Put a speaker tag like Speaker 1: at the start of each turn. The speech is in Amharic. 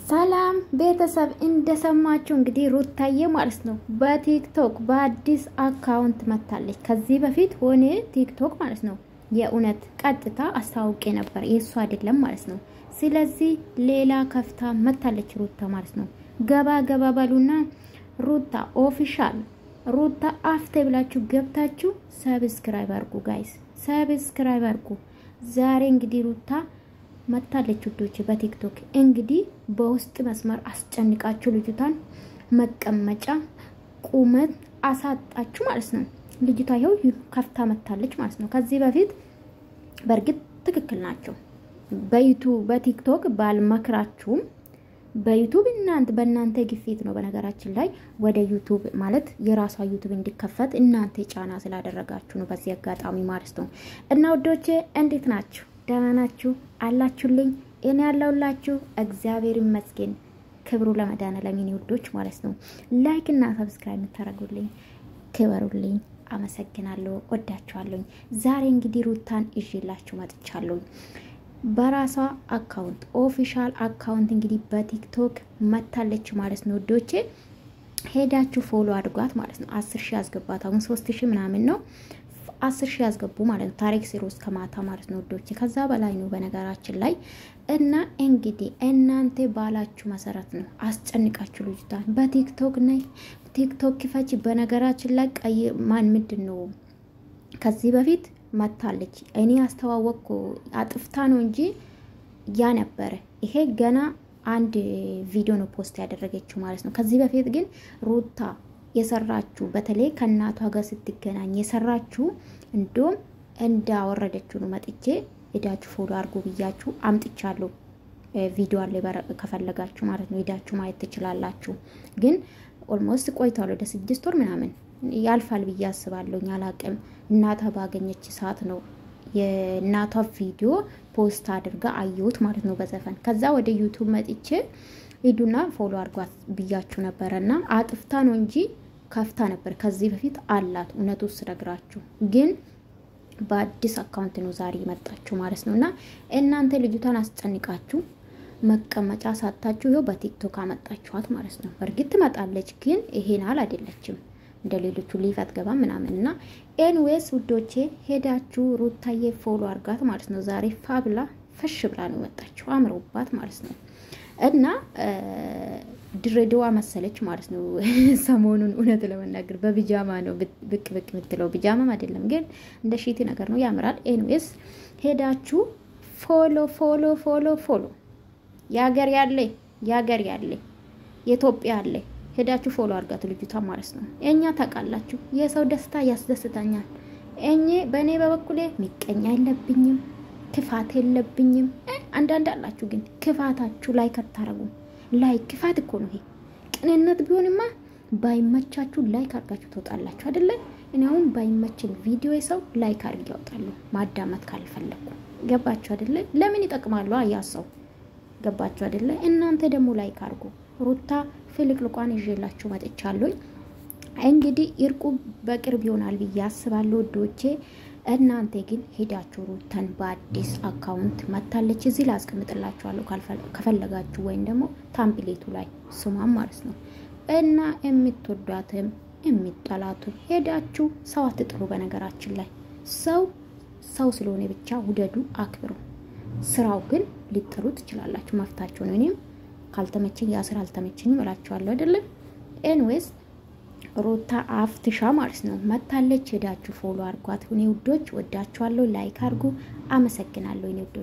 Speaker 1: ሰላም ቤተሰብ እንደሰማችሁ እንግዲህ ሩታዬ ማለት ነው በቲክቶክ በአዲስ አካውንት መታለች። ከዚህ በፊት ሆነ ቲክቶክ ማለት ነው የኡነት ቀጥታ አስተዋውቄ ነበር የሱ አይደለም ማለት ነው። ስለዚህ ሌላ ከፍታ መታለች ሩታ ማለት ነው። ገባ ባሉና ሩታ ኦፊሻል ሩታ አፍቴ ብላችሁ ገብታችሁ ሰብስክራይብ አድርጉ ጋይስ፣ ሰብስክራይብ አድርጉ። ዛሬ እንግዲህ ሩታ መታለች ውዶች በቲክቶክ እንግዲህ በውስጥ መስመር አስጨንቃችሁ ልጅቷን መቀመጫ ቁመት አሳጣችሁ ማለት ነው። ልጅቷ ይሄው ከፍታ መታለች ማለት ነው። ከዚህ በፊት በርግጥ ትክክል ናቸው። በዩቲዩብ በቲክቶክ ባልመክራችሁም በዩቲዩብ በእናንተ ግፊት ነው። በነገራችን ላይ ወደ ዩቲዩብ ማለት የራሷ ዩቲዩብ እንዲከፈት እናንተ ጫና ስላደረጋችሁ ነው። በዚህ አጋጣሚ ማለት ነው። እና ወዶቼ እንዴት ናችሁ? ደህና ናችሁ አላችሁልኝ? እኔ ያለውላችሁ እግዚአብሔር ይመስገን። ክብሩ ለመድኃኔዓለም ወዶች ማለት ነው። ላይክ እና ሰብስክራይብ ታረጉልኝ ክበሩልኝ። አመሰግናለሁ፣ ወዳችኋለሁ። ዛሬ እንግዲህ ሩታን ይዤላችሁ መጥቻለሁ። በራሷ አካውንት ኦፊሻል አካውንት እንግዲህ በቲክቶክ መታለች ማለት ነው ወዶቼ። ሄዳችሁ ፎሎ አድርጓት ማለት ነው። 10,000 ያስገባት አሁን 3,000 ምናምን ነው። 10,000 ያስገቡ ማለት ነው። ታሪክ ሲሮስ ከማታ ማለት ነው ወዶቼ። ከዛ በላይ ነው በነገራችን ላይ። እና እንግዲህ እናንተ ባላችሁ መሰረት ነው አስጨንቃችሁ ልጅቷን በቲክቶክ ነይ ቲክቶክ ክፈች። በነገራችን ላይ ቀይ ማን ምንድነው ከዚህ በፊት መታለች። እኔ አስተዋወቅኩ አጥፍታ ነው እንጂ ያ ነበር። ይሄ ገና አንድ ቪዲዮ ነው ፖስት ያደረገችው ማለት ነው። ከዚህ በፊት ግን ሩታ የሰራችሁ በተለይ ከናቷ ጋር ስትገናኝ የሰራችሁ እንደውም እንዳወረደችው ነው መጥቼ ሄዳችሁ ፎሎ አድርጉ ብያችሁ አምጥቻለሁ። ቪዲዮ አለ ከፈለጋችሁ ማለት ነው ሄዳችሁ ማየት ትችላላችሁ። ግን ኦልሞስት ቆይቷል ወደ 6 ወር ምናምን ያልፋል ብዬ አስባለሁ። አላቅም እናቷ ባገኘች ሰዓት ነው የናቷ ቪዲዮ ፖስት አድርጋ አየሁት ማለት ነው በዘፈን። ከዛ ወደ ዩቲዩብ መጥቼ ሄዱና ፎሎ አድርጓት ብያችሁ ነበርና አጥፍታ ነው እንጂ ከፍታ ነበር ከዚህ በፊት አላት። እውነቱን ስነግራችሁ ግን በአዲስ አካውንት ነው ዛሬ መጣችሁ ማለት ነውና እናንተ ልጅቷን አስጨንቃችሁ መቀመጫ ሳታችሁ ይሄው በቲክቶክ አመጣችኋት ማለት ነው። በርግጥ ትመጣለች ግን ይሄናል አይደለችም እንደሌሎቹ ሊፋት ገባ ምናምንና ኤንዌስ ውዶቼ ሄዳችሁ ሩታዬ ፎሎ አድርጋት ማለት ነው። ዛሬ ፋብላ ፈሽ ብላ ነው መጣችሁ አምሮባት ማለት ነው። እና ድሬዳዋ መሰለች ማለት ነው። ሰሞኑን እውነት ለመናገር በቢጃማ ነው ብቅ የምትለው። ቢጃማም አይደለም ግን እንደ ሺቲ ነገር ነው፣ ያምራል። ኤንዌስ ሄዳችሁ ፎሎ ያገር ያለ የኢትዮጵያ ያለ ሄዳችሁ ፎሎ አድርጋት ልጅቷ ማለት ነው። እኛ ታውቃላችሁ የሰው ደስታ ያስደስተኛል። በእኔ በበኩሌ ሚቀኛ የለብኝም፣ ክፋት የለብኝም። አንዳንድ አላችሁ ግን ክፋታችሁ ላይ ከታረጉ ላይ ክፋት እኮ ነው። ይሄ ቅንነት ቢሆንማ ባይመቻችሁ ላይክ አድርጋችሁ ተወጣላችሁ አይደለ? እኔ አሁን ባይመችኝ ቪዲዮ የሰው ላይክ አድርጌ ያወጣሉ ማዳመጥ ካልፈለኩ። ገባችሁ አይደለ? ለምን ይጠቅማሉ ያሰው ገባችሁ አይደለ? እናንተ ደግሞ ላይክ አድርጉ። ሩታ ፍልቅልቋን ይዤላችሁ መጥቻለሁ። እንግዲህ ይርቁ በቅርብ ይሆናል ብዬ አስባለሁ ወዶቼ። እናንተ ግን ሄዳችሁ ሩታን በአዲስ አካውንት መታለች። እዚህ ላስቀምጥላችኋለሁ ከፈለጋችሁ ወይም ደግሞ ታምፕሌቱ ላይ ስሟን ማለት ነው። እና የምትወዷትም የምትጠላቱም ሄዳችሁ ሰው አትጥሩ። በነገራችን ላይ ሰው ስለሆነ ብቻ ውደዱ፣ አክብሩ። ስራው ግን ሊጥሩ ትችላላችሁ፣ መፍታችሁ ነው። እኔም ካልተመቸኝ ያስራ አልተመቸኝም እላችኋለሁ አይደለም? ኤንዌስ ሩታ አፍትሻ ማለት ነው መታለች። ሄዳችሁ ፎሎ አድርጓት። እኔ ውዶች ወዳችኋለሁ። ላይክ አድርጉ። አመሰግናለሁ እኔ ውዶች።